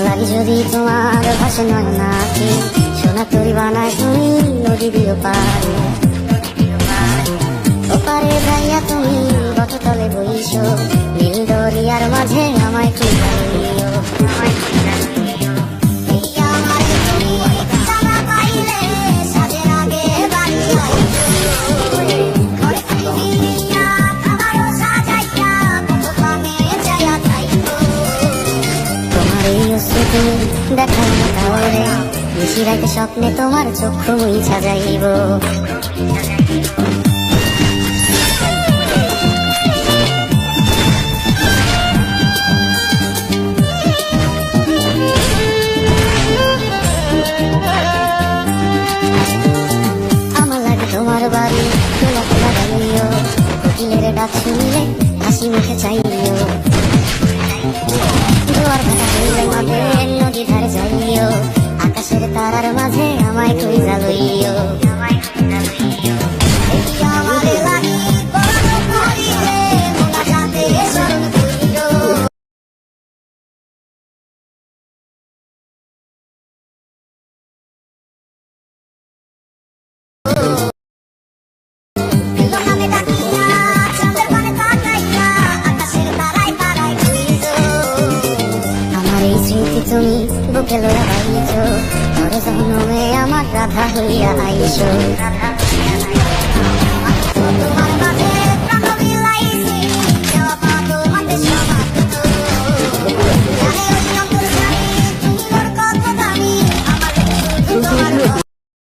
লাগি যদি তোমার ভাষে নয় নাকি, সোনা তরি বানায় তুমি নদী দিও পারে। ওপারে যাইয়া তুমি বটতলে বইছো, নীল দরিয়ার মাঝে আমায় খুঁজা লইও, আমায় খুঁজা লইও। দেখাই না তাহলে বেশি রাতে স্বপ্নে তোমার চক্ষু মুইছা যাইব। আমার লাগে তোমার বাড়ি খোলা খোলা গালিও, কোকিলের ডাক শুনলে হাসি মুখে চাইও। জোয়ার ভাটা হইলে মাঝে নদী ধারে যাইও, আকাশের তারার মাঝে আমায় খুঁজা লইও, আমায় খুঁজা লইও। আমারে লাগি বড় করিলে মোলা যাতে শরণ করিও। তুমি বুকে লইয়া বাইছো, পরে জন্মে আমার রাধা হইয়া আইছো।